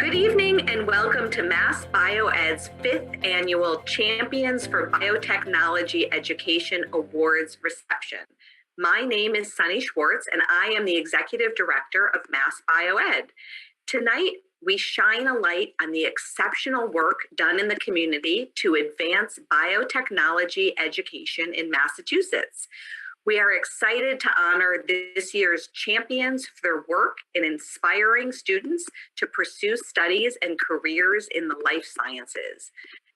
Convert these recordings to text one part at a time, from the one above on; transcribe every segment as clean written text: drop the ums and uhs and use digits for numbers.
Good evening and welcome to Mass BioEd's 5th Annual Champions for Biotechnology Education Awards reception. My name is Sunny Schwartz and I am the Executive Director of Mass BioEd. Tonight, we shine a light on the exceptional work done in the community to advance biotechnology education in Massachusetts. We are excited to honor this year's champions for their work in inspiring students to pursue studies and careers in the life sciences.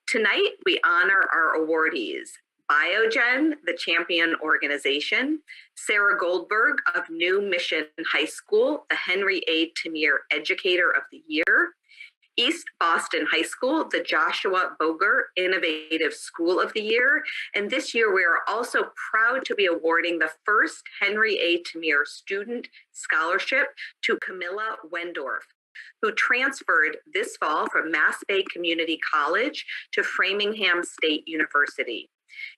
Tonight, we honor our awardees: Biogen, the champion organization; Sarah Goldberg of New Mission High School, the Henry A. Tamier Educator of the Year; East Boston High School, the Joshua Boger Innovative School of the Year. And this year, we are also proud to be awarding the first Henry A. Tamier Student Scholarship to Camilla Wendorf, who transferred this fall from Mass Bay Community College to Framingham State University.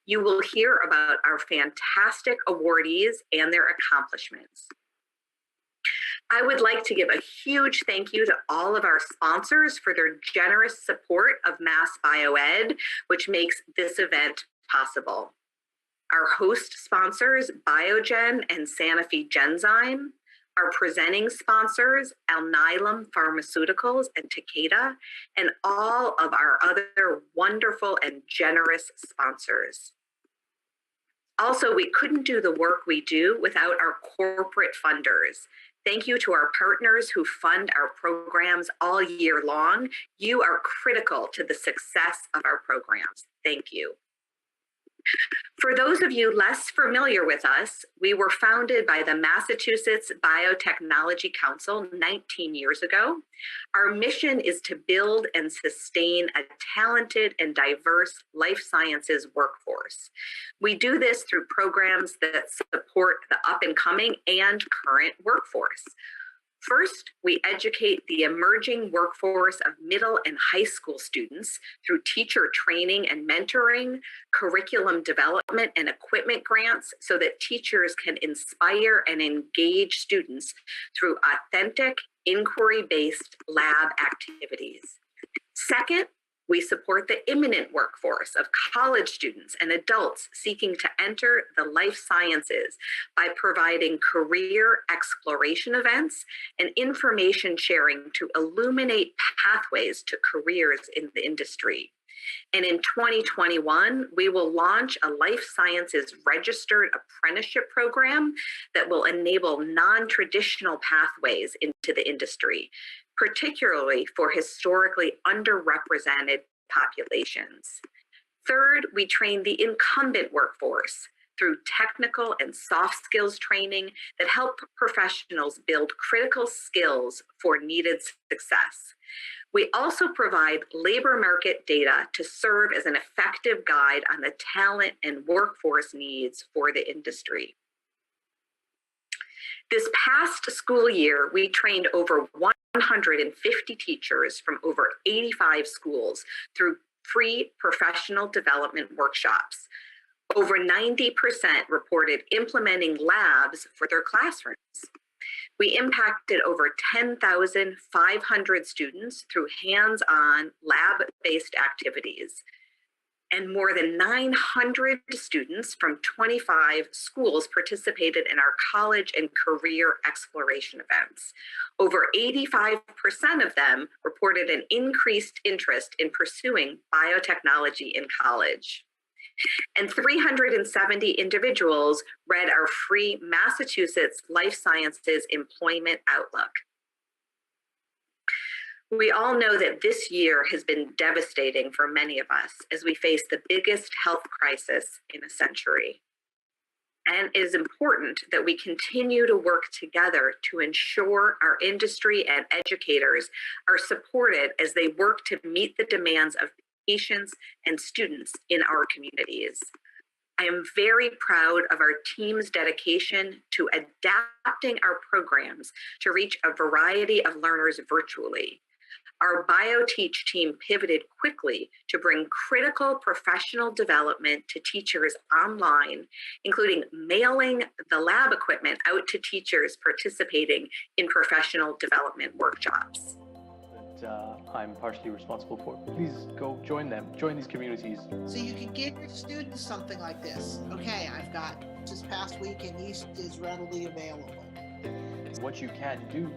You will hear about our fantastic awardees and their accomplishments. I would like to give a huge thank you to all of our sponsors for their generous support of Mass BioEd, which makes this event possible. Our host sponsors, Biogen and Sanofi Genzyme; our presenting sponsors, Alnylam Pharmaceuticals and Takeda; and all of our other wonderful and generous sponsors. Also, we couldn't do the work we do without our corporate funders. Thank you to our partners who fund our programs all year long. You are critical to the success of our programs. Thank you. For those of you less familiar with us, we were founded by the Massachusetts Biotechnology Council 19 years ago. Our mission is to build and sustain a talented and diverse life sciences workforce. We do this through programs that support the up-and-coming and current workforce. First, we educate the emerging workforce of middle and high school students through teacher training and mentoring, curriculum development and equipment grants so that teachers can inspire and engage students through authentic, inquiry-based lab activities. Second, we support the imminent workforce of college students and adults seeking to enter the life sciences by providing career exploration events and information sharing to illuminate pathways to careers in the industry. And in 2021, we will launch a life sciences registered apprenticeship program that will enable non-traditional pathways into the industry, particularly for historically underrepresented populations. Third, we train the incumbent workforce through technical and soft skills training that help professionals build critical skills for needed success. We also provide labor market data to serve as an effective guide on the talent and workforce needs for the industry. This past school year, we trained over 150 teachers from over 85 schools through free professional development workshops. Over 90% reported implementing labs for their classrooms. We impacted over 10,500 students through hands-on lab-based activities. And more than 900 students from 25 schools participated in our college and career exploration events. Over 85% of them reported an increased interest in pursuing biotechnology in college. And 370 individuals read our free Massachusetts Life Sciences Employment Outlook. We all know that this year has been devastating for many of us as we face the biggest health crisis in a century. And it is important that we continue to work together to ensure our industry and educators are supported as they work to meet the demands of patients and students in our communities. I am very proud of our team's dedication to adapting our programs to reach a variety of learners virtually. Our BioTeach team pivoted quickly to bring critical professional development to teachers online, including mailing the lab equipment out to teachers participating in professional development workshops. I'm partially responsible for. Please go join them, join these communities. So you can give your students something like this. Okay, I've got this past week and yeast is readily available. What you can do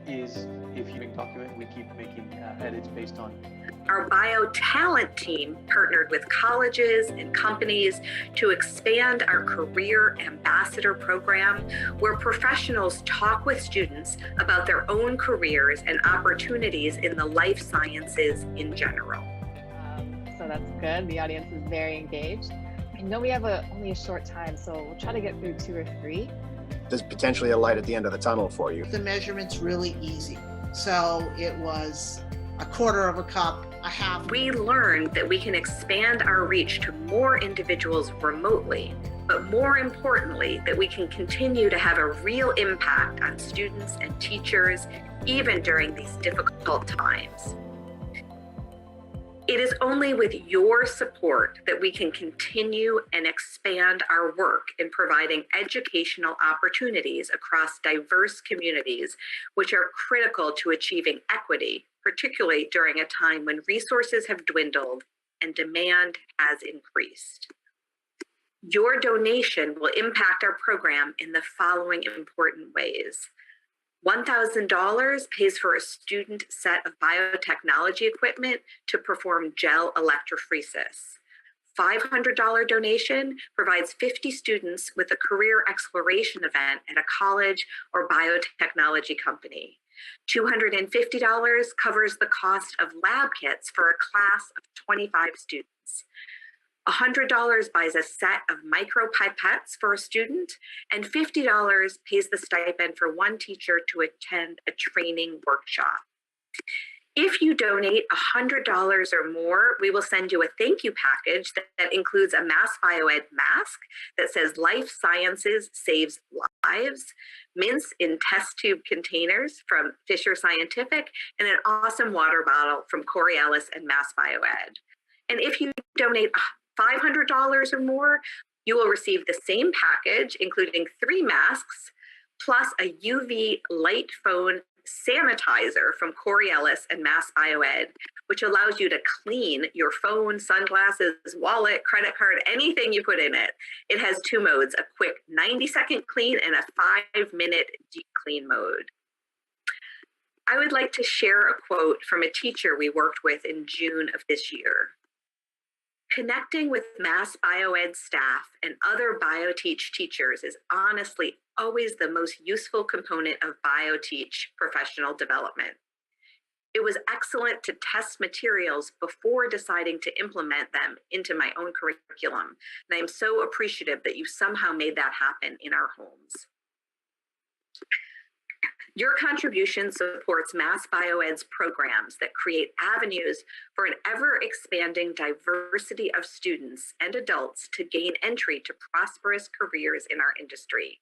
is, if you document, we keep making edits based on. Our BioTalent team partnered with colleges and companies to expand our Career Ambassador program, where professionals talk with students about their own careers and opportunities in the life sciences in general. So that's good. The audience is very engaged. I know we have only a short time, so we'll try to get through 2 or 3. There's potentially a light at the end of the tunnel for you. The measurement's really easy. So it was a quarter of a cup, a half. We learned that we can expand our reach to more individuals remotely, but more importantly, that we can continue to have a real impact on students and teachers, even during these difficult times. It is only with your support that we can continue and expand our work in providing educational opportunities across diverse communities, which are critical to achieving equity, particularly during a time when resources have dwindled and demand has increased. Your donation will impact our program in the following important ways. $1,000 pays for a student set of biotechnology equipment to perform gel electrophoresis. $500 donation provides 50 students with a career exploration event at a college or biotechnology company. $250 covers the cost of lab kits for a class of 25 students. $100 buys a set of micropipettes for a student, and $50 pays the stipend for one teacher to attend a training workshop. If you donate $100 or more, we will send you a thank you package that includes a Mass Bioed mask that says Life Sciences Saves Lives, mints in test tube containers from Fisher Scientific, and an awesome water bottle from Coriolis and Mass Bioed. And if you donate $500 or more, you will receive the same package, including 3 masks, plus a UV light phone sanitizer from Coriolis and Mass Bioed, which allows you to clean your phone, sunglasses, wallet, credit card, anything you put in it. It has 2 modes, a quick 90-second clean and a 5-minute deep clean mode. I would like to share a quote from a teacher we worked with in June of this year. Connecting with Mass Bioed staff and other BioTeach teachers is honestly always the most useful component of BioTeach professional development. It was excellent to test materials before deciding to implement them into my own curriculum, and I am so appreciative that you somehow made that happen in our homes. Your contribution supports Mass Bioed's programs that create avenues for an ever-expanding diversity of students and adults to gain entry to prosperous careers in our industry.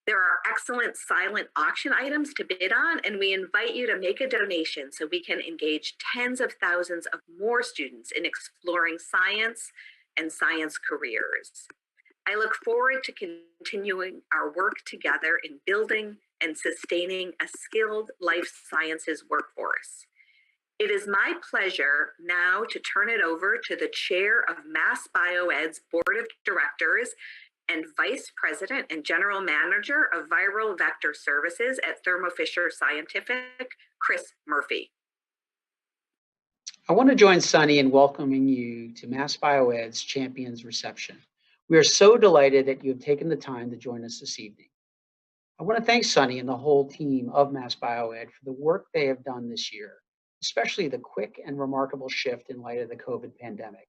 There are excellent silent auction items to bid on, and we invite you to make a donation so we can engage tens of thousands of more students in exploring science and science careers. I look forward to continuing our work together in building and sustaining a skilled life sciences workforce. It is my pleasure now to turn it over to the chair of Mass Bioed's Board of Directors and Vice President and General Manager of Viral Vector Services at Thermo Fisher Scientific, Chris Murphy. I want to join Sunny in welcoming you to Mass Bioed's Champions Reception. We are so delighted that you have taken the time to join us this evening. I want to thank Sunny and the whole team of Mass Bioed for the work they have done this year, especially the quick and remarkable shift in light of the COVID pandemic.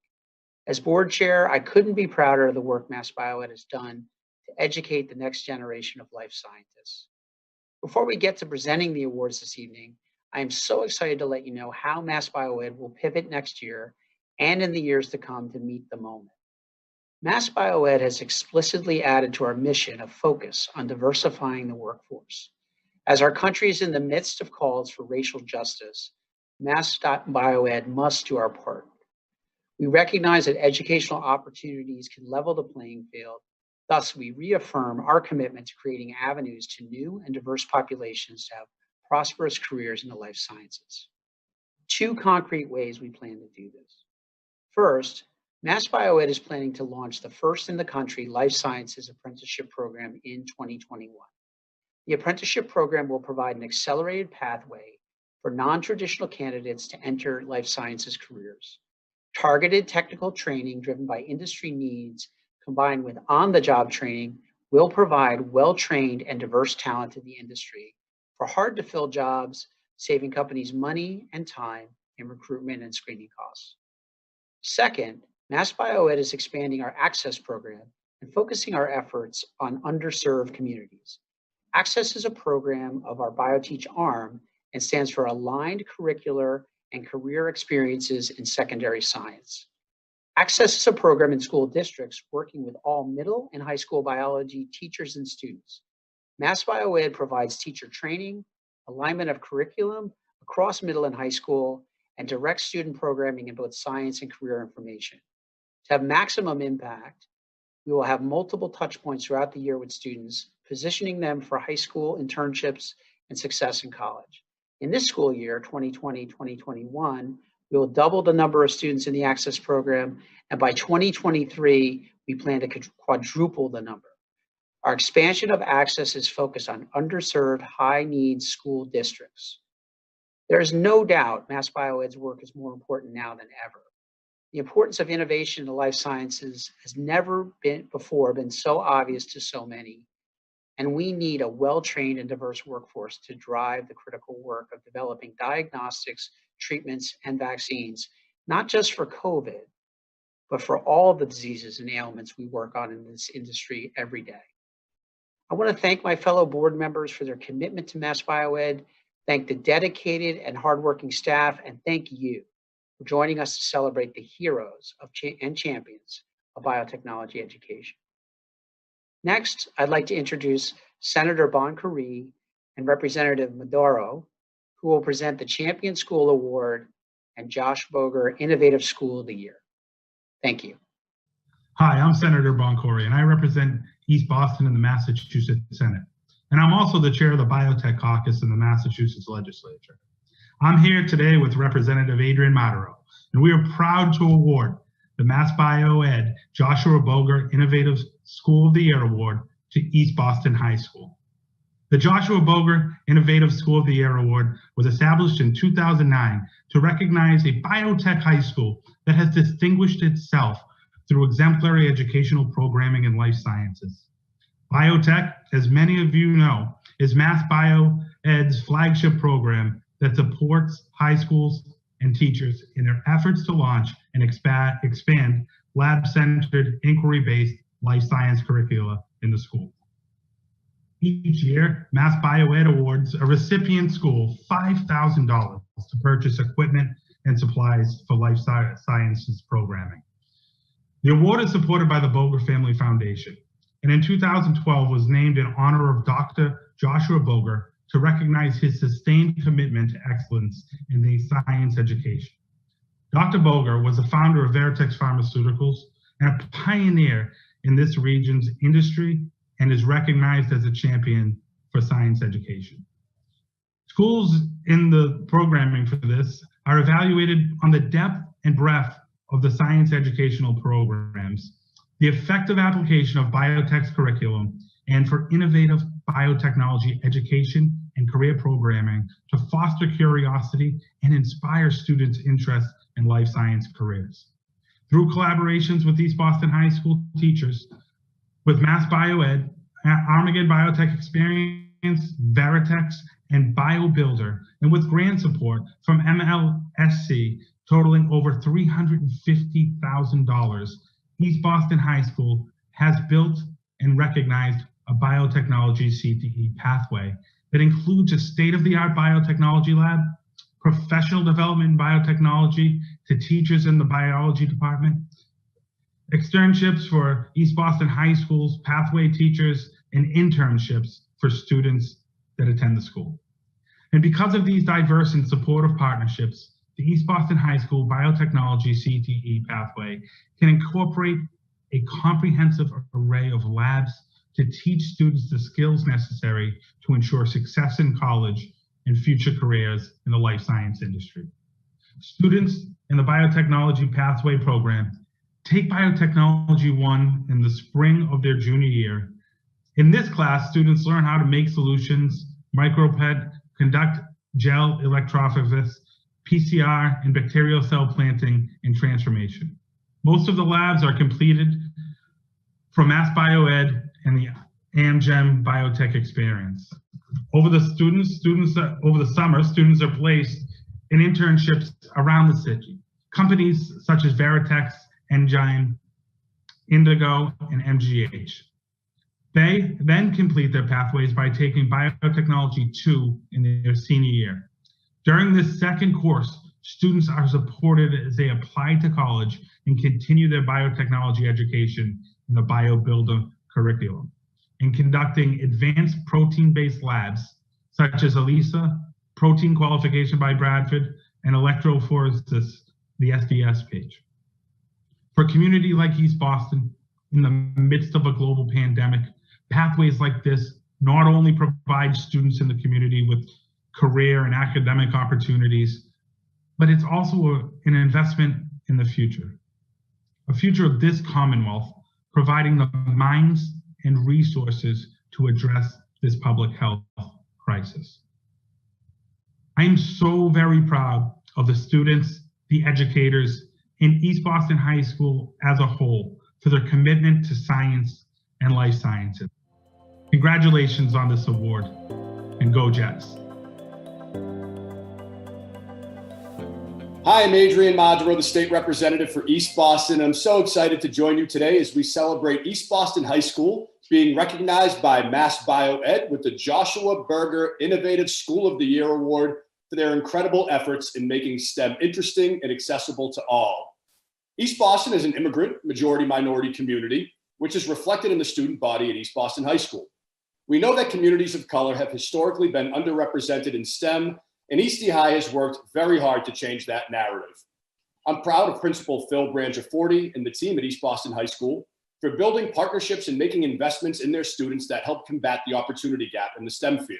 As board chair, I couldn't be prouder of the work Mass Bioed has done to educate the next generation of life scientists. Before we get to presenting the awards this evening, I am so excited to let you know how Mass Bioed will pivot next year and in the years to come to meet the moment. Mass Bioed has explicitly added to our mission of focus on diversifying the workforce. As our country is in the midst of calls for racial justice, Mass Bioed must do our part. We recognize that educational opportunities can level the playing field. Thus, we reaffirm our commitment to creating avenues to new and diverse populations to have prosperous careers in the life sciences. 2 concrete ways we plan to do this. First, Mass BioEd is planning to launch the first in the country life sciences apprenticeship program in 2021. The apprenticeship program will provide an accelerated pathway for non-traditional candidates to enter life sciences careers. Targeted technical training driven by industry needs combined with on-the-job training will provide well-trained and diverse talent to the industry for hard-to-fill jobs, saving companies money and time in recruitment and screening costs. Second, Mass BioEd is expanding our Access program and focusing our efforts on underserved communities. Access is a program of our BioTeach arm and stands for Aligned Curricular and Career Experiences in Secondary Science. Access is a program in school districts working with all middle and high school biology teachers and students. Mass BioEd provides teacher training, alignment of curriculum across middle and high school, and direct student programming in both science and career information. To have maximum impact, we will have multiple touch points throughout the year with students, positioning them for high school internships and success in college. In this school year, 2020-2021, we will double the number of students in the Access program, and by 2023, we plan to quadruple the number. Our expansion of Access is focused on underserved, high-needs school districts. There is no doubt Mass BioEd's work is more important now than ever. The importance of innovation in the life sciences has never before been so obvious to so many, and we need a well-trained and diverse workforce to drive the critical work of developing diagnostics, treatments, and vaccines, not just for COVID, but for all the diseases and ailments we work on in this industry every day. I want to thank my fellow board members for their commitment to Mass BioEd, thank the dedicated and hardworking staff, and thank you for joining us to celebrate the heroes and champions of biotechnology education. Next, I'd like to introduce Senator Boncory and Representative Maduro, who will present the Champion School Award and Josh Boger Innovative School of the Year. Thank you. Hi, I'm Senator Boncory, and I represent East Boston in the Massachusetts Senate. And I'm also the chair of the Biotech Caucus in the Massachusetts Legislature. I'm here today with Representative Adrian Maduro, and we are proud to award the Mass BioEd Joshua Boger Innovative School of the Year Award to East Boston High School. The Joshua Boger Innovative School of the Year Award was established in 2009 to recognize a biotech high school that has distinguished itself through exemplary educational programming in life sciences. Biotech, as many of you know, is Mass BioEd's flagship program that supports high schools and teachers in their efforts to launch and expand lab-centered, inquiry-based life science curricula in the school. Each year, Mass BioEd awards a recipient school $5,000 to purchase equipment and supplies for life sciences programming. The award is supported by the Boger Family Foundation, and in 2012 was named in honor of Dr. Joshua Boger to recognize his sustained commitment to excellence in the science education. Dr. Boger was the founder of Veritex Pharmaceuticals and a pioneer in this region's industry and is recognized as a champion for science education. Schools in the programming for this are evaluated on the depth and breadth of the science educational programs, the effective application of biotech's curriculum, and for innovative biotechnology education and career programming to foster curiosity and inspire students' interest in life science careers. Through collaborations with East Boston High School teachers, with Mass BioEd, Armageddon Biotech Experience, Veritex, and BioBuilder, and with grant support from MLSC totaling over $350,000, East Boston High School has built and recognized a biotechnology CTE pathway that includes a state-of-the-art biotechnology lab, professional development in biotechnology to teachers in the biology department, externships for East Boston High School's pathway teachers, and internships for students that attend the school. And because of these diverse and supportive partnerships, the East Boston High School Biotechnology CTE pathway can incorporate a comprehensive array of labs to teach students the skills necessary to ensure success in college and future careers in the life science industry. Students in the Biotechnology Pathway Program take Biotechnology 1 in the spring of their junior year. In this class, students learn how to make solutions, micropet, conduct gel electrophoresis, PCR, and bacterial cell planting and transformation. Most of the labs are completed from Mass BioEd and the Amgen Biotech experience. Over the summer, students are placed in internships around the city. Companies such as Veritex, Enzyme, Indigo, and MGH. They then complete their pathways by taking Biotechnology 2 in their senior year. During this second course, students are supported as they apply to college and continue their biotechnology education in the BioBuilder curriculum, and conducting advanced protein-based labs such as ELISA, protein qualification by Bradford, and electrophoresis, the SDS page. For a community like East Boston, in the midst of a global pandemic, pathways like this not only provide students in the community with career and academic opportunities, but it's also an investment in the future. A future of this Commonwealth, providing the minds and resources to address this public health crisis. I am so very proud of the students, the educators, and East Boston High School as a whole for their commitment to science and life sciences. Congratulations on this award, and go Jets. Hi, I'm Adrian Madro, the state representative for East Boston. I'm so excited to join you today as we celebrate East Boston High School being recognized by Mass BioEd with the Joshua Berger Innovative School of the Year Award for their incredible efforts in making STEM interesting and accessible to all. East Boston is an immigrant, majority minority community, which is reflected in the student body at East Boston High School. We know that communities of color have historically been underrepresented in STEM, and East High has worked very hard to change that narrative. I'm proud of Principal Phil Brangiaforti and the team at East Boston High School for building partnerships and making investments in their students that help combat the opportunity gap in the STEM field.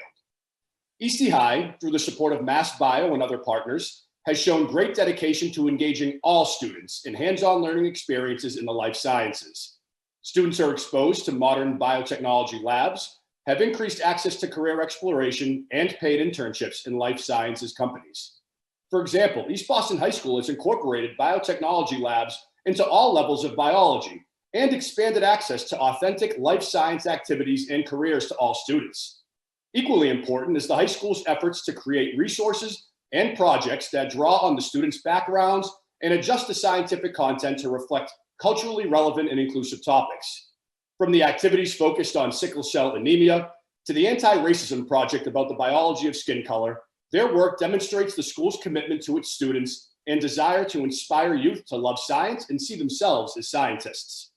East High, through the support of Mass Bio and other partners, has shown great dedication to engaging all students in hands-on learning experiences in the life sciences. Students are exposed to modern biotechnology labs, have increased access to career exploration, and paid internships in life sciences companies. For example, East Boston High School has incorporated biotechnology labs into all levels of biology and expanded access to authentic life science activities and careers to all students. Equally important is the high school's efforts to create resources and projects that draw on the students' backgrounds and adjust the scientific content to reflect culturally relevant and inclusive topics. From the activities focused on sickle cell anemia to the anti-racism project about the biology of skin color, their work demonstrates the school's commitment to its students and desire to inspire youth to love science and see themselves as scientists.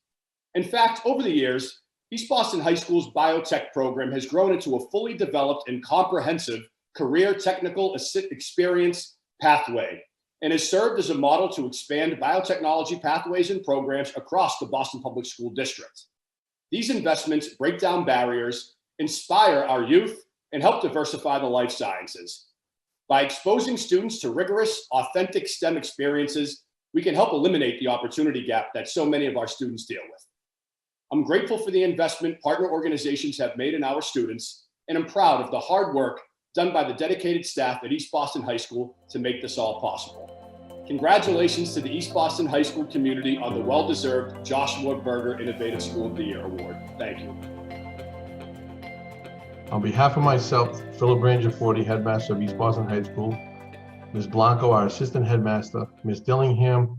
In fact, over the years, East Boston High School's biotech program has grown into a fully developed and comprehensive career technical experience pathway and has served as a model to expand biotechnology pathways and programs across the Boston Public School District. These investments break down barriers, inspire our youth, and help diversify the life sciences. By exposing students to rigorous, authentic STEM experiences, we can help eliminate the opportunity gap that so many of our students deal with. I'm grateful for the investment partner organizations have made in our students, and I'm proud of the hard work done by the dedicated staff at East Boston High School to make this all possible. Congratulations to the East Boston High School community on the well-deserved Joshua Berger Innovative School of the Year Award. Thank you. On behalf of myself, Philip Brangiaforti, headmaster of East Boston High School, Ms. Blanco, our assistant headmaster, Ms. Dillingham,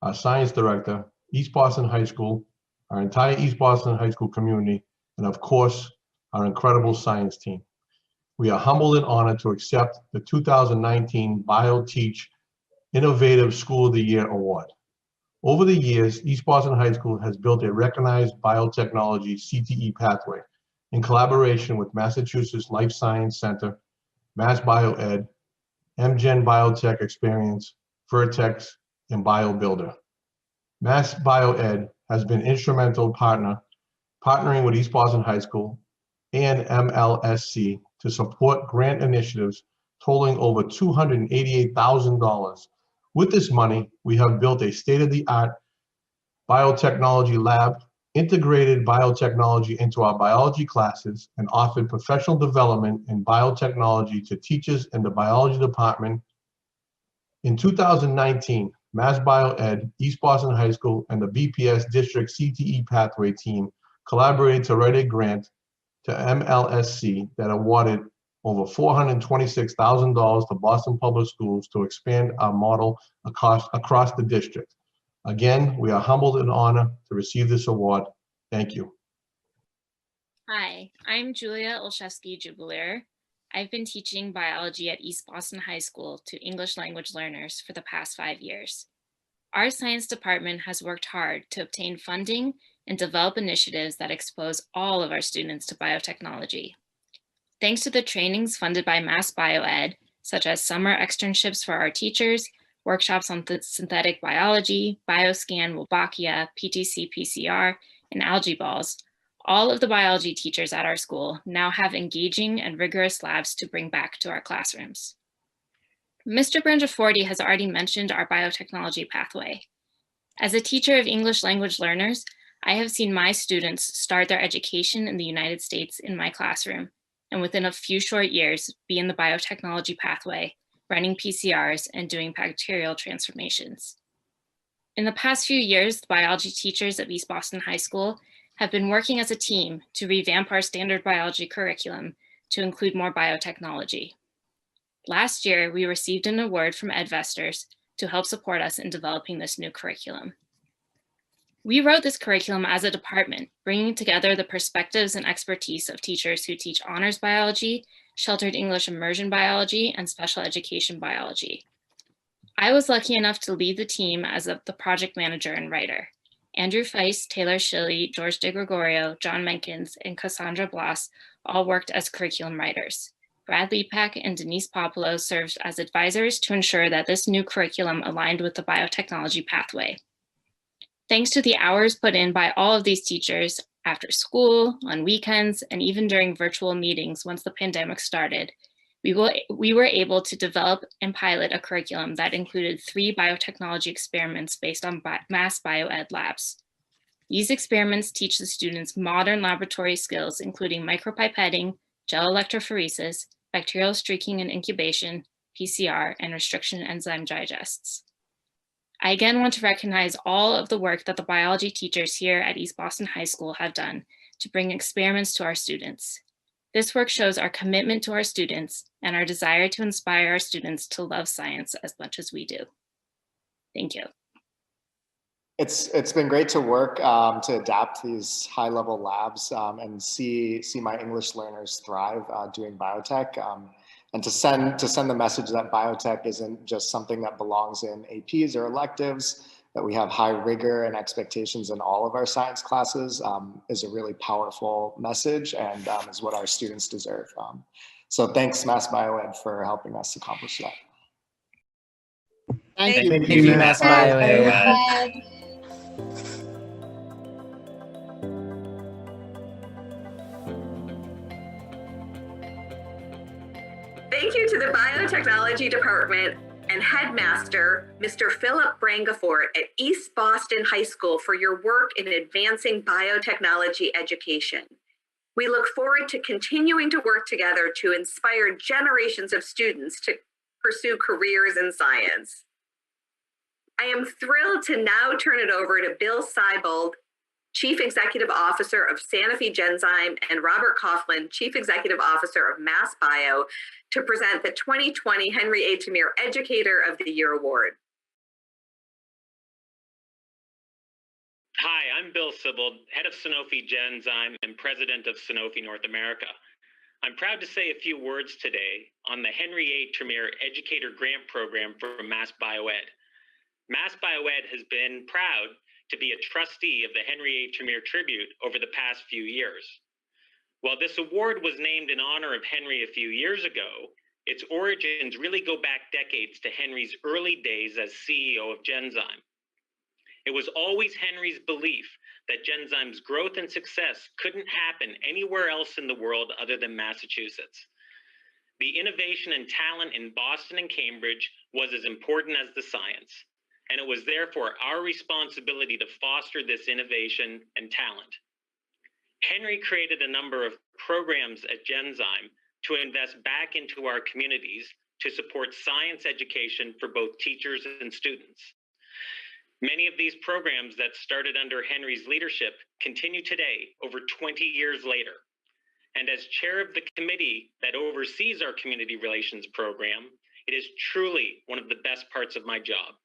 our science director, East Boston High School, our entire East Boston High School community, and of course, our incredible science team. We are humbled and honored to accept the 2019 BioTeach Innovative School of the Year Award. Over the years, East Boston High School has built a recognized biotechnology CTE pathway in collaboration with Massachusetts Life Science Center, Mass BioEd, Amgen Biotech Experience, Vertex, and BioBuilder. Mass BioEd has been instrumental partnering with East Boston High School and MLSC to support grant initiatives totaling over $288,000. With this money, we have built a state-of-the-art biotechnology lab, integrated biotechnology into our biology classes, and offered professional development in biotechnology to teachers in the biology department. In 2019, Mass BioEd, East Boston High School, and the BPS District CTE Pathway team collaborated to write a grant to MLSC that awarded over $426,000 to Boston Public Schools to expand our model across the district. Again, we are humbled and honored to receive this award. Thank you. Hi, I'm Julia Olszewski-Jubileer. I've been teaching biology at East Boston High School to English language learners for the past 5 years. Our science department has worked hard to obtain funding and develop initiatives that expose all of our students to biotechnology. Thanks to the trainings funded by Mass BioEd, such as summer externships for our teachers, workshops on synthetic biology, bioscan, Wolbachia, PTC-PCR, and algae balls, all of the biology teachers at our school now have engaging and rigorous labs to bring back to our classrooms. Mr. Brangiaforti has already mentioned our biotechnology pathway. As a teacher of English language learners, I have seen my students start their education in the United States in my classroom, and within a few short years, be in the biotechnology pathway, running PCRs and doing bacterial transformations. In the past few years, the biology teachers at East Boston High School have been working as a team to revamp our standard biology curriculum to include more biotechnology. Last year, we received an award from Edvestors to help support us in developing this new curriculum. We wrote this curriculum as a department, bringing together the perspectives and expertise of teachers who teach honors biology, sheltered English immersion biology, and special education biology. I was lucky enough to lead the team as the project manager and writer. Andrew Feist, Taylor Shilley, George DeGregorio, John Menkins, and Cassandra Bloss all worked as curriculum writers. Brad Lepak and Denise Popolo served as advisors to ensure that this new curriculum aligned with the biotechnology pathway. Thanks to the hours put in by all of these teachers, after school, on weekends, and even during virtual meetings once the pandemic started, we were able to develop and pilot a curriculum that included 3 biotechnology experiments based on Mass BioEd labs. These experiments teach the students modern laboratory skills, including micropipetting, gel electrophoresis, bacterial streaking and incubation, PCR, and restriction enzyme digests. I again want to recognize all of the work that the biology teachers here at East Boston High School have done to bring experiments to our students. This work shows our commitment to our students and our desire to inspire our students to love science as much as we do. Thank you. It's been great to work to adapt these high-level labs and see my English learners thrive doing biotech. And to send the message that biotech isn't just something that belongs in APs or electives, that we have high rigor and expectations in all of our science classes is a really powerful message and is what our students deserve. So thanks, Mass BioEd, for helping us accomplish that. Thank you. you. Thank you, Mass BioEd. Thank you to the Biotechnology Department and Headmaster, Mr. Philip Brangiaforti at East Boston High School for your work in advancing biotechnology education. We look forward to continuing to work together to inspire generations of students to pursue careers in science. I am thrilled to now turn it over to Bill Seibold, Chief Executive Officer of Sanofi Genzyme, and Robert Coughlin, Chief Executive Officer of Mass Bio, to present the 2020 Henry A. Tamir Educator of the Year Award. Hi, I'm Bill Seibold, head of Sanofi Genzyme and president of Sanofi North America. I'm proud to say a few words today on the Henry A. Tamir Educator Grant Program for Mass BioEd. Mass BioEd has been proud to be a trustee of the Henry A. Tamir Tribute over the past few years. While this award was named in honor of Henry a few years ago, its origins really go back decades to Henry's early days as CEO of Genzyme. It was always Henry's belief that Genzyme's growth and success couldn't happen anywhere else in the world other than Massachusetts. The innovation and talent in Boston and Cambridge was as important as the science, and it was therefore our responsibility to foster this innovation and talent. Henry created a number of programs at Genzyme to invest back into our communities to support science education for both teachers and students. Many of these programs that started under Henry's leadership continue today, over 20 years later. And as chair of the committee that oversees our community relations program, it is truly one of the best parts of my job.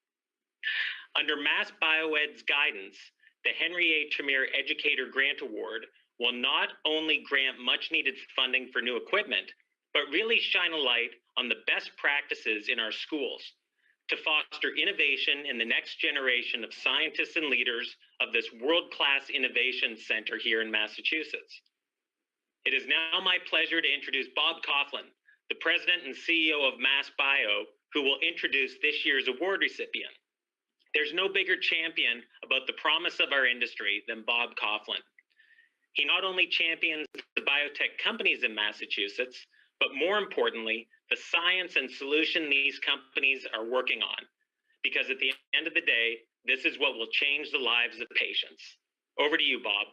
Under Mass BioEd's guidance, the Henry A. Tremere Educator Grant Award will not only grant much needed funding for new equipment, but really shine a light on the best practices in our schools to foster innovation in the next generation of scientists and leaders of this world-class innovation center here in Massachusetts. It is now my pleasure to introduce Bob Coughlin, the president and CEO of Mass Bio, who will introduce this year's award recipient. There's no bigger champion about the promise of our industry than Bob Coughlin. He not only champions the biotech companies in Massachusetts, but more importantly, the science and solution these companies are working on. Because at the end of the day, this is what will change the lives of patients. Over to you, Bob.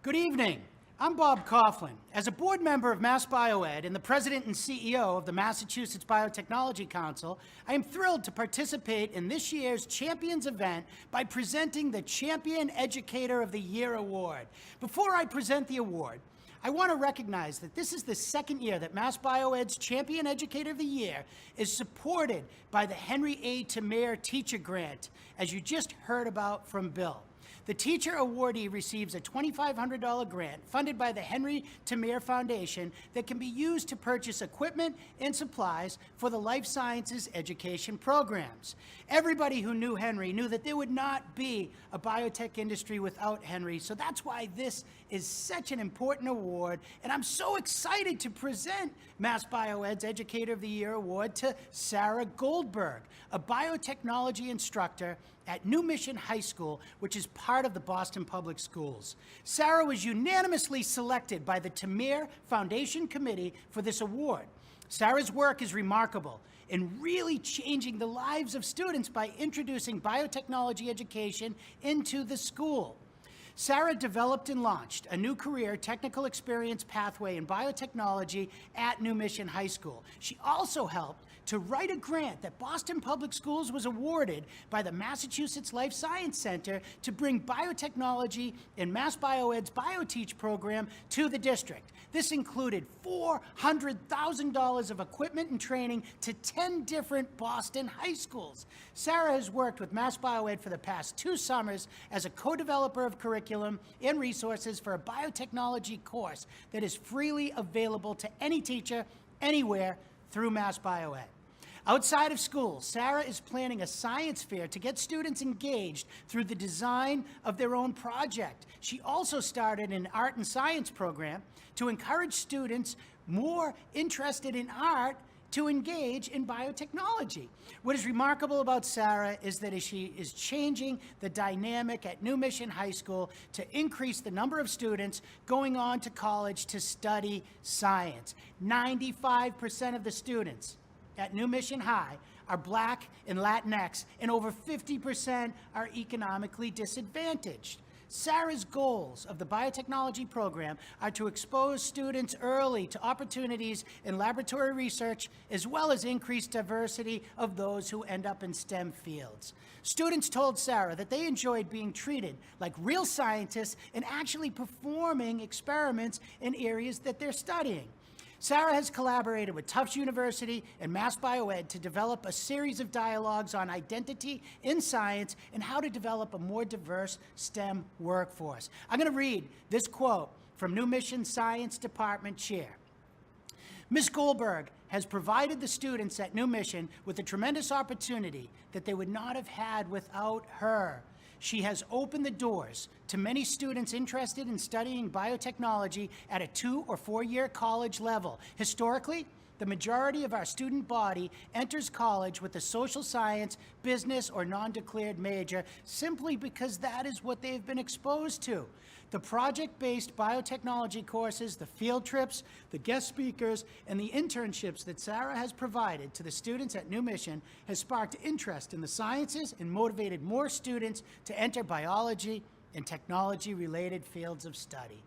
Good evening. I'm Bob Coughlin. As a board member of Mass BioEd and the president and CEO of the Massachusetts Biotechnology Council, I am thrilled to participate in this year's Champions event by presenting the Champion Educator of the Year Award. Before I present the award, I want to recognize that this is the second year that Mass BioEd's Champion Educator of the Year is supported by the Henry A. Tremere Teacher Grant, as you just heard about from Bill. The teacher awardee receives a $2,500 grant funded by the Henry Tremere Foundation that can be used to purchase equipment and supplies for the life sciences education programs. Everybody who knew Henry knew that there would not be a biotech industry without Henry, so that's why this is such an important award, and I'm so excited to present Mass BioEd's Educator of the Year Award to Sarah Goldberg, a biotechnology instructor at New Mission High School, which is part of the Boston Public Schools. Sarah was unanimously selected by the Tremere Foundation Committee for this award. Sarah's work is remarkable in really changing the lives of students by introducing biotechnology education into the school. Sarah developed and launched a new career technical experience pathway in biotechnology at New Mission High School. She also helped to write a grant that Boston Public Schools was awarded by the Massachusetts Life Science Center to bring biotechnology in Mass BioEd's BioTeach program to the district. This included $400,000 of equipment and training to 10 different Boston high schools. Sarah has worked with Mass BioEd for the past 2 summers as a co-developer of curriculum and resources for a biotechnology course that is freely available to any teacher, anywhere, through Mass BioEd. Outside of school, Sarah is planning a science fair to get students engaged through the design of their own project. She also started an art and science program to encourage students more interested in art to engage in biotechnology. What is remarkable about Sarah is that she is changing the dynamic at New Mission High School to increase the number of students going on to college to study science. 95% of the students at New Mission High are Black and Latinx, and over 50% are economically disadvantaged. Sarah's goals of the biotechnology program are to expose students early to opportunities in laboratory research, as well as increase diversity of those who end up in STEM fields. Students told Sarah that they enjoyed being treated like real scientists and actually performing experiments in areas that they're studying. Sarah has collaborated with Tufts University and Mass BioEd to develop a series of dialogues on identity in science and how to develop a more diverse STEM workforce. I'm going to read this quote from New Mission Science Department Chair. Ms. Goldberg has provided the students at New Mission with a tremendous opportunity that they would not have had without her. She has opened the doors to many students interested in studying biotechnology at a 2- or 4-year college level. Historically, the majority of our student body enters college with a social science, business, or non-declared major simply because that is what they've been exposed to. The project-based biotechnology courses, the field trips, the guest speakers, and the internships that Sarah has provided to the students at New Mission has sparked interest in the sciences and motivated more students to enter biology and technology-related fields of study.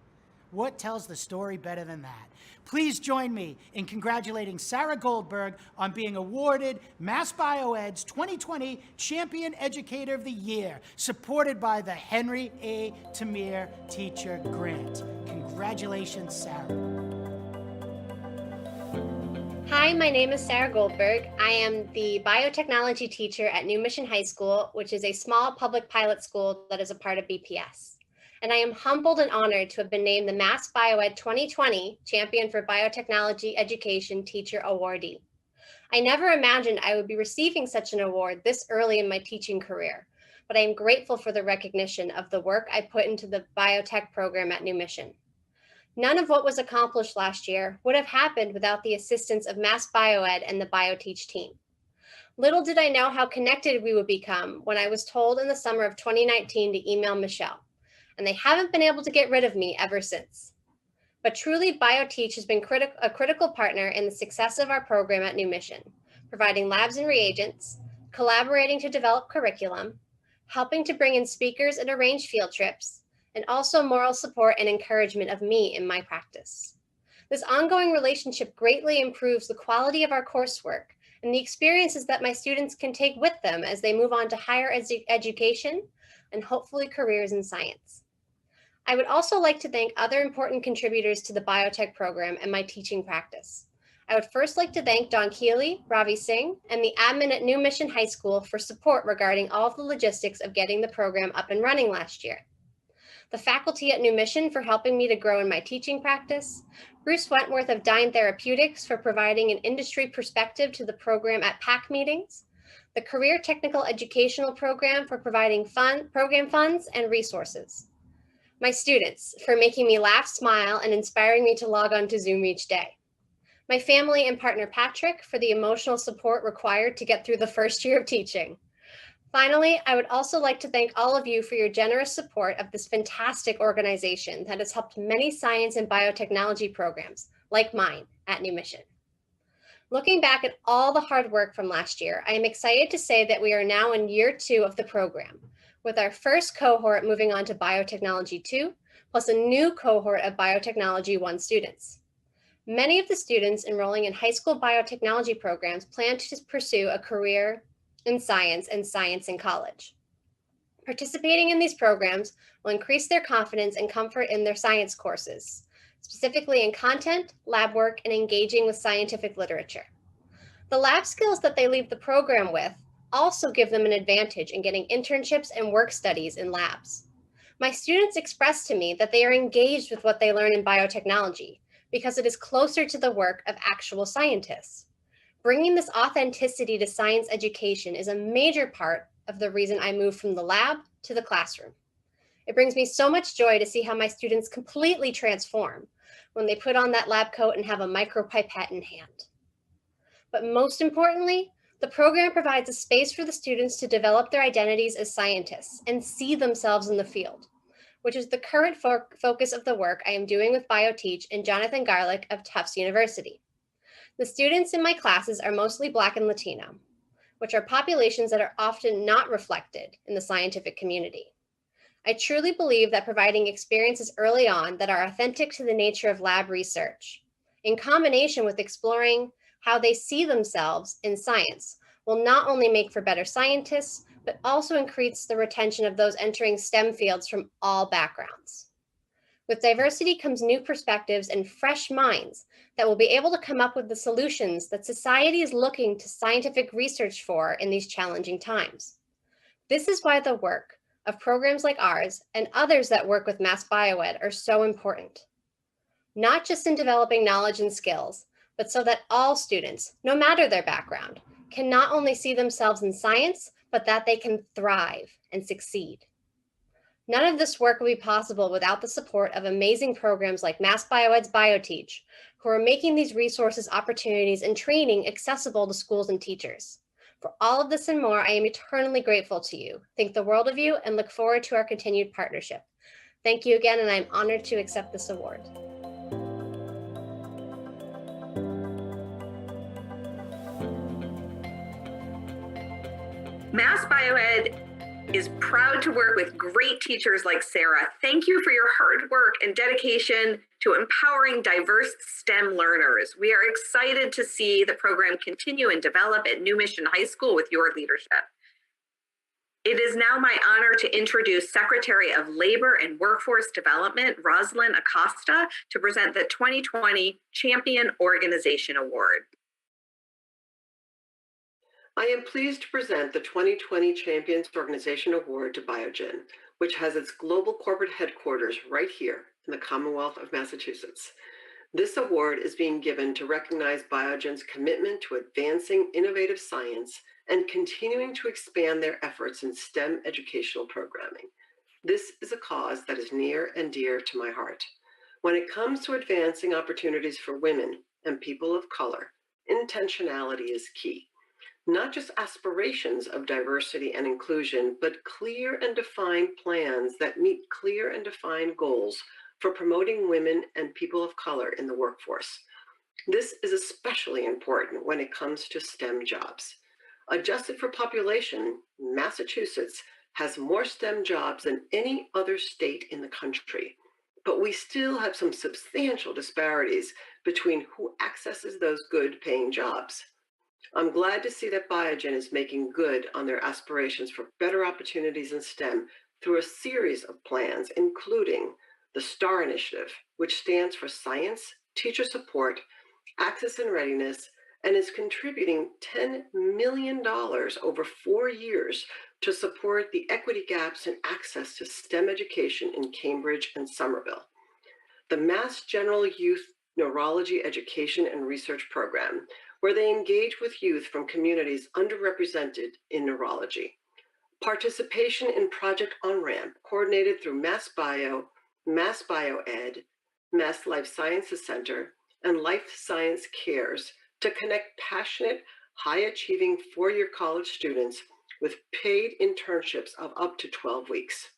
What tells the story better than that? Please join me in congratulating Sarah Goldberg on being awarded Mass BioEd's 2020 Champion Educator of the Year, supported by the Henry A. Tamir Teacher Grant. Congratulations, Sarah. Hi, my name is Sarah Goldberg. I am the biotechnology teacher at New Mission High School, which is a small public pilot school that is a part of BPS. And I am humbled and honored to have been named the Mass BioEd 2020 Champion for Biotechnology Education Teacher Awardee. I never imagined I would be receiving such an award this early in my teaching career, but I am grateful for the recognition of the work I put into the biotech program at New Mission. None of what was accomplished last year would have happened without the assistance of Mass BioEd and the BioTeach team. Little did I know how connected we would become when I was told in the summer of 2019 to email Michelle, and they haven't been able to get rid of me ever since. But truly, BioTeach has been a critical partner in the success of our program at New Mission, providing labs and reagents, collaborating to develop curriculum, helping to bring in speakers and arrange field trips, and also moral support and encouragement of me in my practice. This ongoing relationship greatly improves the quality of our coursework and the experiences that my students can take with them as they move on to higher education and hopefully careers in science. I would also like to thank other important contributors to the biotech program and my teaching practice. I would first like to thank Don Keeley, Ravi Singh, and the admin at New Mission High School for support regarding all of the logistics of getting the program up and running last year. The faculty at New Mission for helping me to grow in my teaching practice, Bruce Wentworth of Dyne Therapeutics for providing an industry perspective to the program at PAC meetings, the Career Technical Educational Program for providing program funds and resources. My students for making me laugh, smile, and inspiring me to log on to Zoom each day. My family and partner Patrick for the emotional support required to get through the first year of teaching. Finally, I would also like to thank all of you for your generous support of this fantastic organization that has helped many science and biotechnology programs, like mine, at New Mission. Looking back at all the hard work from last year, I am excited to say that we are now in year 2 of the program, with our first cohort moving on to Biotechnology 2, plus a new cohort of Biotechnology 1 students. Many of the students enrolling in high school biotechnology programs plan to pursue a career in science and science in college. Participating in these programs will increase their confidence and comfort in their science courses, specifically in content, lab work, and engaging with scientific literature. The lab skills that they leave the program with also give them an advantage in getting internships and work studies in labs. My students express to me that they are engaged with what they learn in biotechnology because it is closer to the work of actual scientists. Bringing this authenticity to science education is a major part of the reason I moved from the lab to the classroom. It brings me so much joy to see how my students completely transform when they put on that lab coat and have a micropipette in hand. But most importantly, the program provides a space for the students to develop their identities as scientists and see themselves in the field, which is the current focus of the work I am doing with BioTeach and Jonathan Garlick of Tufts University. The students in my classes are mostly Black and Latino, which are populations that are often not reflected in the scientific community. I truly believe that providing experiences early on that are authentic to the nature of lab research, in combination with exploring how they see themselves in science, will not only make for better scientists, but also increase the retention of those entering STEM fields from all backgrounds. With diversity comes new perspectives and fresh minds that will be able to come up with the solutions that society is looking to scientific research for in these challenging times. This is why the work of programs like ours and others that work with Mass BioEd are so important. Not just in developing knowledge and skills, but so that all students, no matter their background, can not only see themselves in science, but that they can thrive and succeed. None of this work would be possible without the support of amazing programs like Mass BioEd's BioTeach, who are making these resources, opportunities, and training accessible to schools and teachers. For all of this and more, I am eternally grateful to you. Think the world of you and look forward to our continued partnership. Thank you again, and I'm honored to accept this award. Mass Bioed is proud to work with great teachers like Sarah. Thank you for your hard work and dedication to empowering diverse STEM learners. We are excited to see the program continue and develop at New Mission High School with your leadership. It is now my honor to introduce Secretary of Labor and Workforce Development, Rosalind Acosta, to present the 2020 Champion Organization Award. I am pleased to present the 2020 Champions Organization Award to Biogen, which has its global corporate headquarters right here in the Commonwealth of Massachusetts. This award is being given to recognize Biogen's commitment to advancing innovative science and continuing to expand their efforts in STEM educational programming. This is a cause that is near and dear to my heart. When it comes to advancing opportunities for women and people of color, intentionality is key. Not just aspirations of diversity and inclusion, but clear and defined plans that meet clear and defined goals for promoting women and people of color in the workforce. This is especially important when it comes to STEM jobs. Adjusted for population, Massachusetts has more STEM jobs than any other state in the country, but we still have some substantial disparities between who accesses those good paying jobs. I'm glad to see that Biogen is making good on their aspirations for better opportunities in STEM through a series of plans, including the STAR Initiative, which stands for Science, Teacher Support, Access and Readiness, and is contributing $10 million over 4 years to support the equity gaps in access to STEM education in Cambridge and Somerville. The Mass General Youth Neurology Education and Research Program, where they engage with youth from communities underrepresented in neurology. Participation in Project On-Ramp, coordinated through Mass Bio, Mass Bioed, Mass Life Sciences Center, and Life Science Cares to connect passionate, high-achieving four-year college students with paid internships of up to 12 weeks.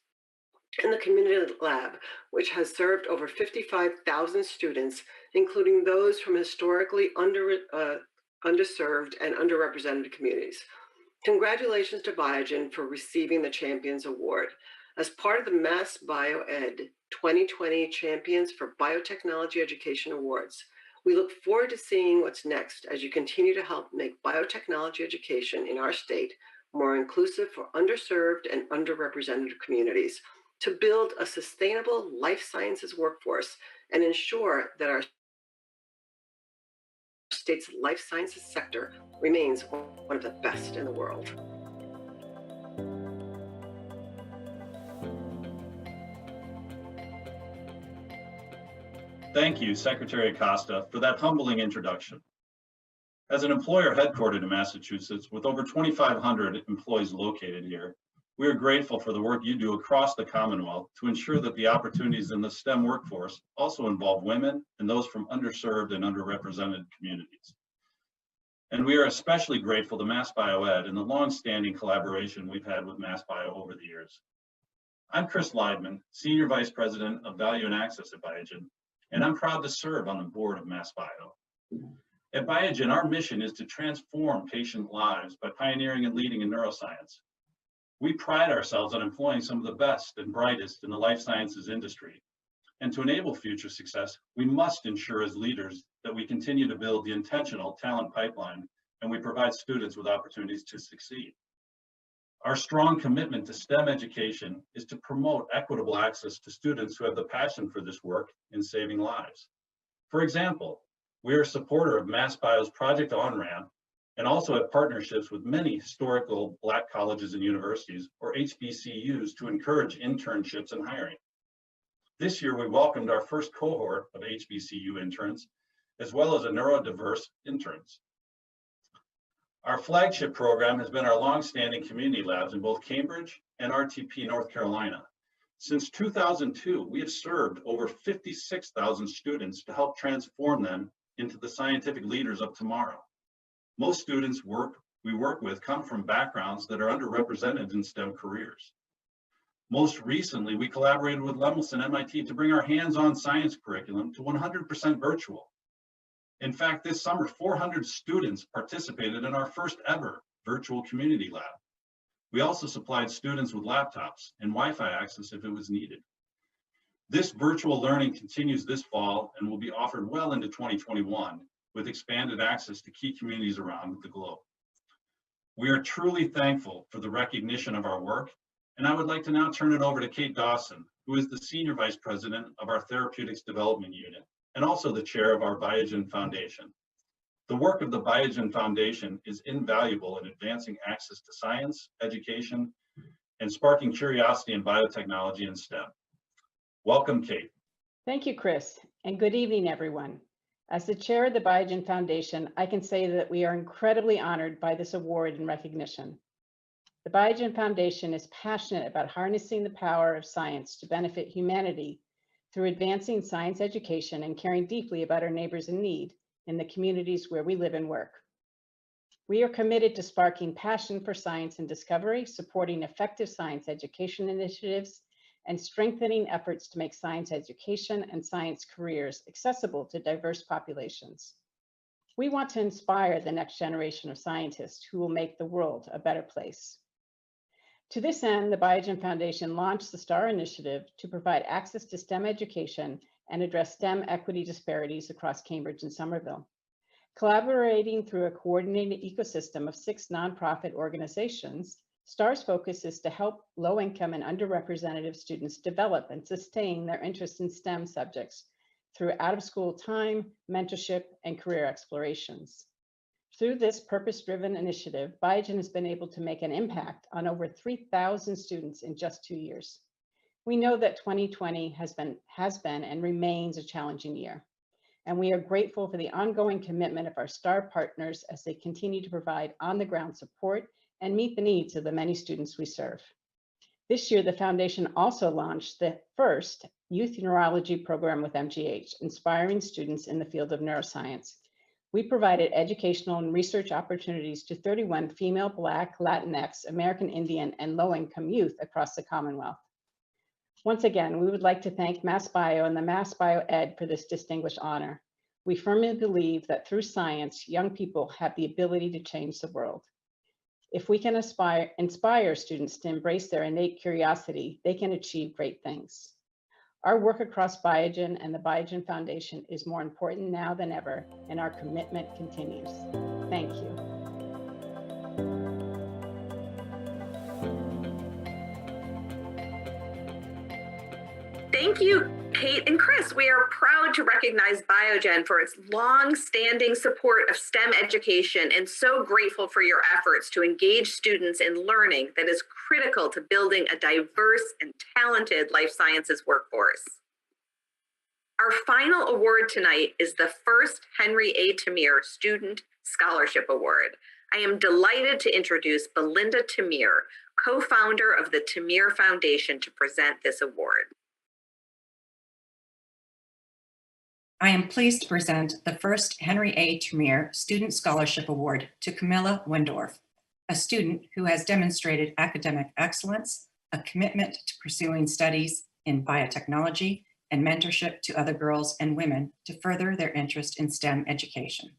And the Community Lab, which has served over 55,000 students, including those from historically underserved and underrepresented communities. Congratulations to Biogen for receiving the Champions Award. As part of the Mass Bioed 2020 Champions for Biotechnology Education Awards, we look forward to seeing what's next as you continue to help make biotechnology education in our state more inclusive for underserved and underrepresented communities, to build a sustainable life sciences workforce and ensure that our state's life sciences sector remains one of the best in the world. Thank you, Secretary Acosta, for that humbling introduction. As an employer headquartered in Massachusetts with over 2,500 employees located here, we are grateful for the work you do across the Commonwealth to ensure that the opportunities in the STEM workforce also involve women and those from underserved and underrepresented communities. And we are especially grateful to Mass Bioed and the long-standing collaboration we've had with Mass Bio over the years. I'm Chris Leidman, Senior Vice President of Value and Access at Biogen, and I'm proud to serve on the board of Mass Bio. At Biogen, our mission is to transform patient lives by pioneering and leading in neuroscience. We pride ourselves on employing some of the best and brightest in the life sciences industry. And to enable future success, we must ensure as leaders that we continue to build the intentional talent pipeline and we provide students with opportunities to succeed. Our strong commitment to STEM education is to promote equitable access to students who have the passion for this work in saving lives. For example, we are a supporter of Mass Bio's Project On-Ramp and also have partnerships with many historical Black colleges and universities, or HBCUs, to encourage internships and hiring. This year, we welcomed our first cohort of HBCU interns, as well as a neurodiverse interns. Our flagship program has been our longstanding community labs in both Cambridge and RTP, North Carolina. Since 2002, we have served over 56,000 students to help transform them into the scientific leaders of tomorrow. Most students we work with come from backgrounds that are underrepresented in STEM careers. Most recently, we collaborated with Lemelson MIT to bring our hands-on science curriculum to 100% virtual. In fact, this summer, 400 students participated in our first ever virtual community lab. We also supplied students with laptops and Wi-Fi access if it was needed. This virtual learning continues this fall and will be offered well into 2021 with expanded access to key communities around the globe. We are truly thankful for the recognition of our work, and I would like to now turn it over to Kate Dawson, who is the Senior Vice President of our Therapeutics Development Unit and also the chair of our Biogen Foundation. The work of the Biogen Foundation is invaluable in advancing access to science, education, and sparking curiosity in biotechnology and STEM. Welcome, Kate. Thank you, Chris, and good evening, everyone. As the chair of the Biogen Foundation, I can say that we are incredibly honored by this award and recognition. The Biogen Foundation is passionate about harnessing the power of science to benefit humanity through advancing science education and caring deeply about our neighbors in need in the communities where we live and work. We are committed to sparking passion for science and discovery, supporting effective science education initiatives, and strengthening efforts to make science education and science careers accessible to diverse populations. We want to inspire the next generation of scientists who will make the world a better place. To this end, the Biogen Foundation launched the STAR Initiative to provide access to STEM education and address STEM equity disparities across Cambridge and Somerville. Collaborating through a coordinated ecosystem of 6 nonprofit organizations, STAR's focus is to help low-income and underrepresented students develop and sustain their interest in STEM subjects through out-of-school time, mentorship, and career explorations. Through this purpose-driven initiative, Biogen has been able to make an impact on over 3,000 students in just 2 years. We know that 2020 has been and remains a challenging year, and we are grateful for the ongoing commitment of our STAR partners as they continue to provide on-the-ground support and meet the needs of the many students we serve. This year, the Foundation also launched the first Youth Neurology program with MGH, inspiring students in the field of neuroscience. We provided educational and research opportunities to 31 female, Black, Latinx, American Indian, and low-income youth across the Commonwealth. Once again, we would like to thank MassBio and the MassBio Ed for this distinguished honor. We firmly believe that through science, young people have the ability to change the world. If we can inspire students to embrace their innate curiosity, they can achieve great things. Our work across Biogen and the Biogen Foundation is more important now than ever, and our commitment continues. Thank you. Thank you, Kate and Chris. We are proud to recognize Biogen for its long-standing support of STEM education and so grateful for your efforts to engage students in learning that is critical to building a diverse and talented life sciences workforce. Our final award tonight is the first Henry A. Tamir Student Scholarship Award. I am delighted to introduce Belinda Tamir, co-founder of the Tamir Foundation, to present this award. I am pleased to present the first Henry A. Tamir Student Scholarship Award to Camilla Wendorf, a student who has demonstrated academic excellence, a commitment to pursuing studies in biotechnology, and mentorship to other girls and women to further their interest in STEM education.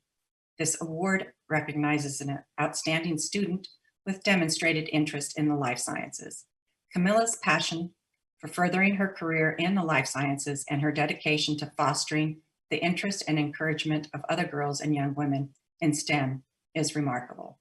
This award recognizes an outstanding student with demonstrated interest in the life sciences. Camilla's passion for furthering her career in the life sciences and her dedication to fostering the interest and encouragement of other girls and young women in STEM is remarkable.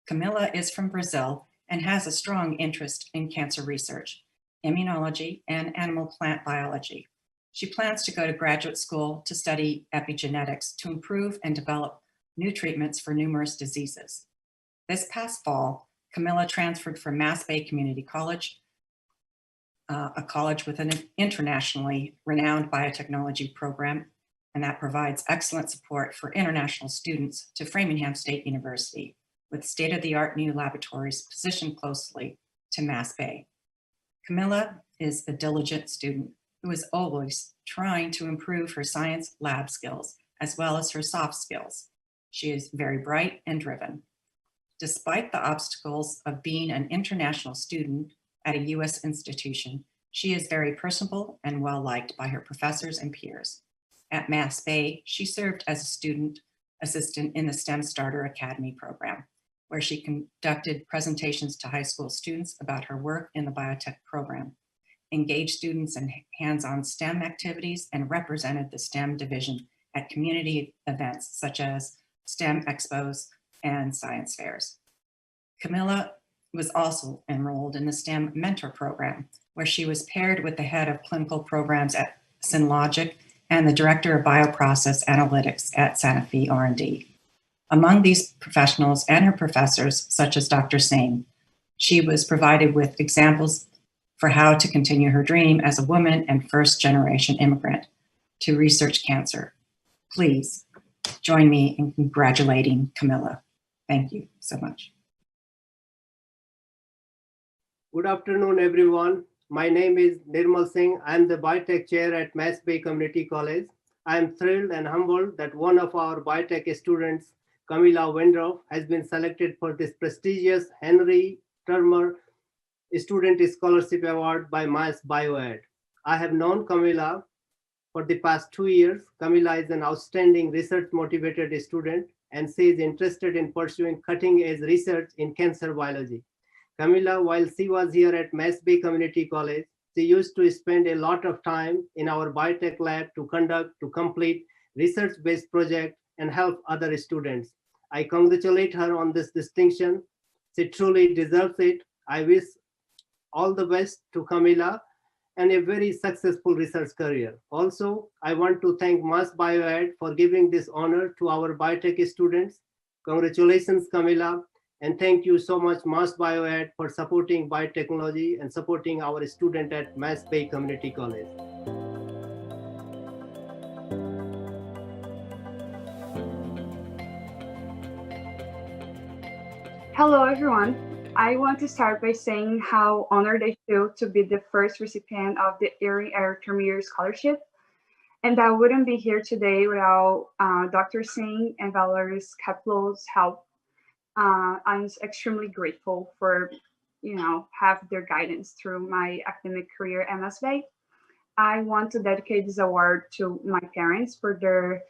Camilla is from Brazil and has a strong interest in cancer research, immunology, and animal plant biology. She plans to go to graduate school to study epigenetics to improve and develop new treatments for numerous diseases. This past fall, Camilla transferred from Mass Bay Community College, a college with an internationally renowned biotechnology program, and that provides excellent support for international students, to Framingham State University, with state-of-the-art new laboratories positioned closely to Mass Bay. Camilla is a diligent student who is always trying to improve her science lab skills as well as her soft skills. She is very bright and driven. Despite the obstacles of being an international student at a U.S. institution, she is very personable and well-liked by her professors and peers. At Mass Bay, she served as a student assistant in the STEM Starter Academy program, where she conducted presentations to high school students about her work in the biotech program, engaged students in hands-on STEM activities, and represented the STEM division at community events such as STEM expos and science fairs. Camilla was also enrolled in the STEM mentor program, where she was paired with the head of clinical programs at Synlogic and the director of bioprocess analytics at Sanofi R&D. Among these professionals and her professors, such as Dr. Singh, she was provided with examples for how to continue her dream as a woman and first-generation immigrant to research cancer. Please join me in congratulating Camilla. Thank you so much. Good afternoon, everyone. My name is Nirmal Singh. I'm the Biotech Chair at Mass Bay Community College. I'm thrilled and humbled that one of our biotech students, Camilla Wendorf, has been selected for this prestigious Henry Termer Student Scholarship Award by Mass BioEd. I have known Camilla for the past 2 years. Camilla is an outstanding research-motivated student, and she is interested in pursuing cutting-edge research in cancer biology. Camilla, while she was here at Mass Bay Community College, she used to spend a lot of time in our biotech lab to complete research-based projects and help other students. I congratulate her on this distinction. She truly deserves it. I wish all the best to Camilla and a very successful research career. Also, I want to thank Mass BioEd for giving this honor to our biotech students. Congratulations, Camilla. And thank you so much, Mass BioEd, for supporting biotechnology and supporting our student at Mass Bay Community College. Hello, everyone. I want to start by saying how honored I feel to be the first recipient of the Henry A. Termer Scholarship. And I wouldn't be here today without Dr. Singh and Valerie's Kaplo's help. I'm extremely grateful for, have their guidance through my academic career at Mass Bay. I want to dedicate this award to my parents for their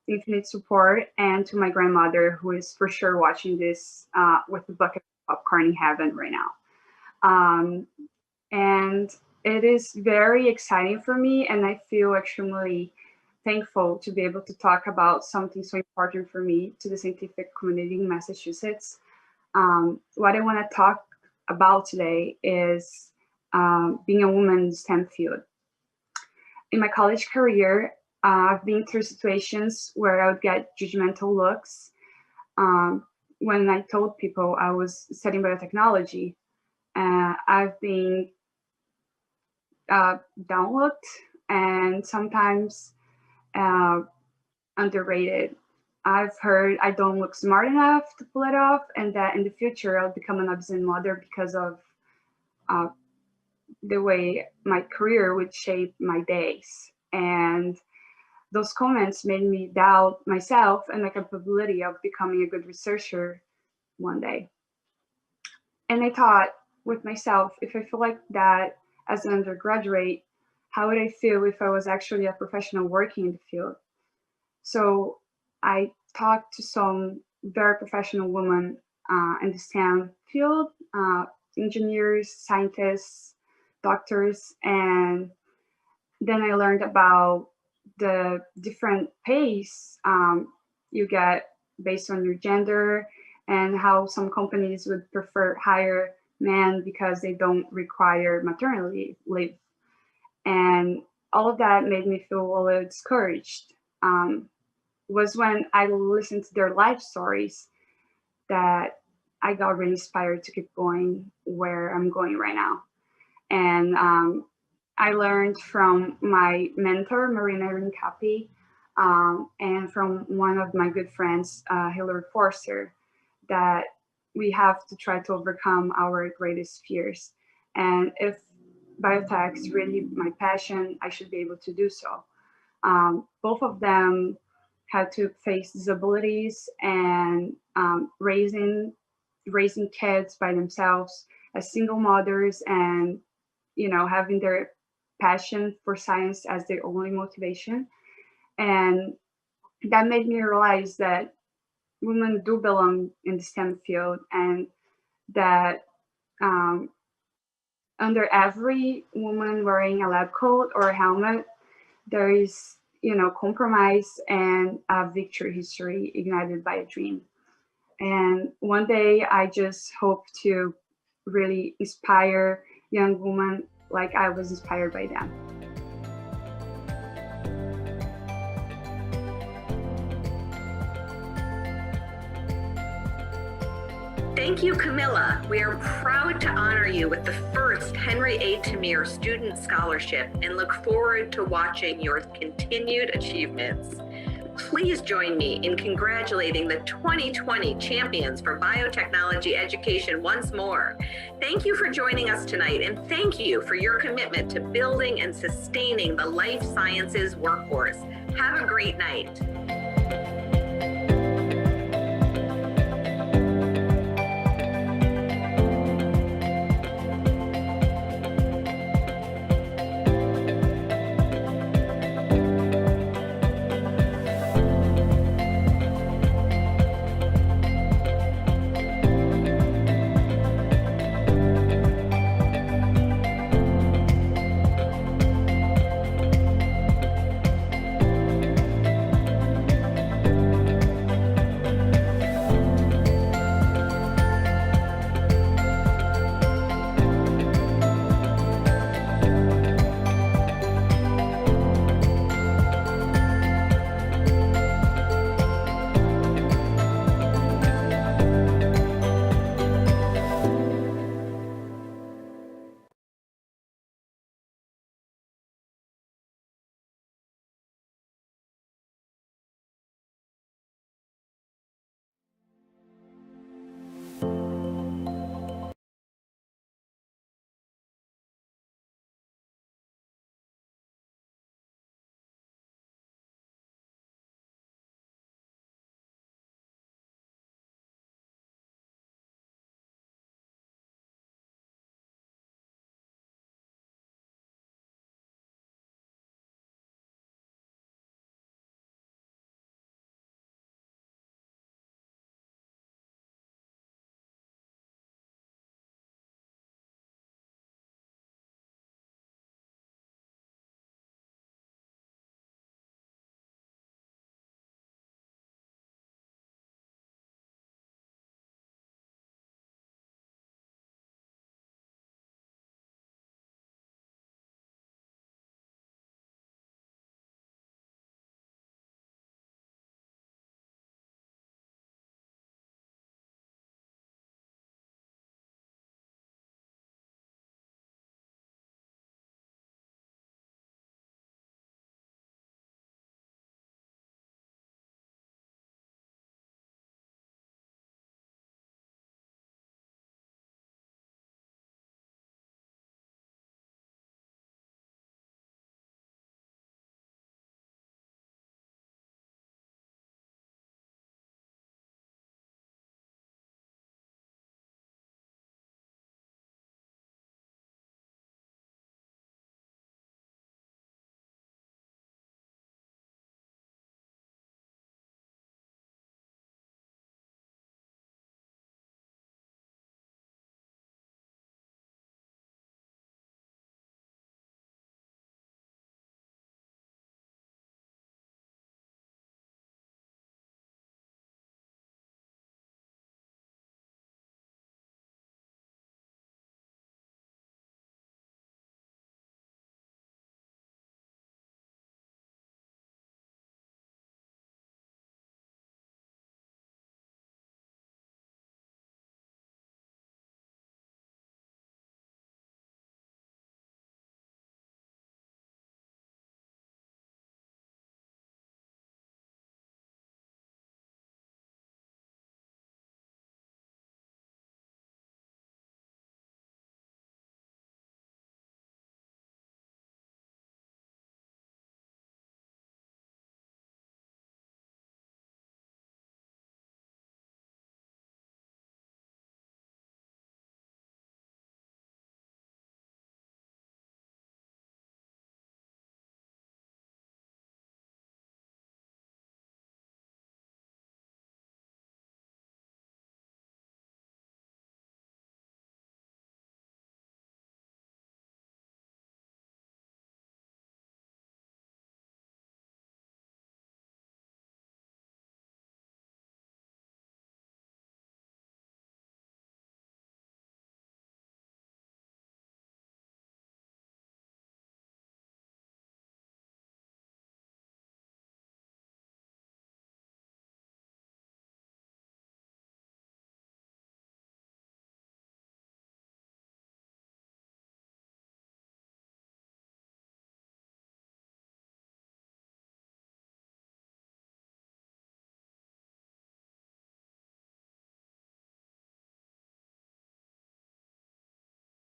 infinite support, and to my grandmother, who is for sure watching this with a bucket of popcorn in heaven right now. And it is very exciting for me, and I feel extremely thankful to be able to talk about something so important for me to the scientific community in Massachusetts. What I want to talk about today is being a woman in the STEM field. In my college career, I've been through situations where I would get judgmental looks when I told people I was studying biotechnology. I've been downlooked and sometimes underrated. I've heard I don't look smart enough to pull it off, and that in the future I'll become an absent mother because of the way my career would shape my days. And those comments made me doubt myself and my capability of becoming a good researcher one day. And I thought with myself, if I feel like that as an undergraduate, how would I feel if I was actually a professional working in the field? So I talked to some very professional women in the STEM field, engineers, scientists, doctors, and then I learned about the different pays you get based on your gender, and how some companies would prefer hire men because they don't require maternity leave. And all of that made me feel a little discouraged. Was when I listened to their life stories that I got really inspired to keep going where I'm going right now. And I learned from my mentor, Marina Rincapi, and from one of my good friends, Hillary Forster, that we have to try to overcome our greatest fears. And if biotech is really my passion, I should be able to do so. Both of them had to face disabilities and raising kids by themselves as single mothers, and having their passion for science as their only motivation. And that made me realize that women do belong in the STEM field, and that under every woman wearing a lab coat or a helmet, there is compromise and a victory history ignited by a dream. And one day I just hope to really inspire young women like I was inspired by them. Thank you, Camilla. We are proud to honor you with the first Henry A. Tamir Student Scholarship and look forward to watching your continued achievements. Please join me in congratulating the 2020 champions for biotechnology education once more. Thank you for joining us tonight, and thank you for your commitment to building and sustaining the life sciences workforce. Have a great night.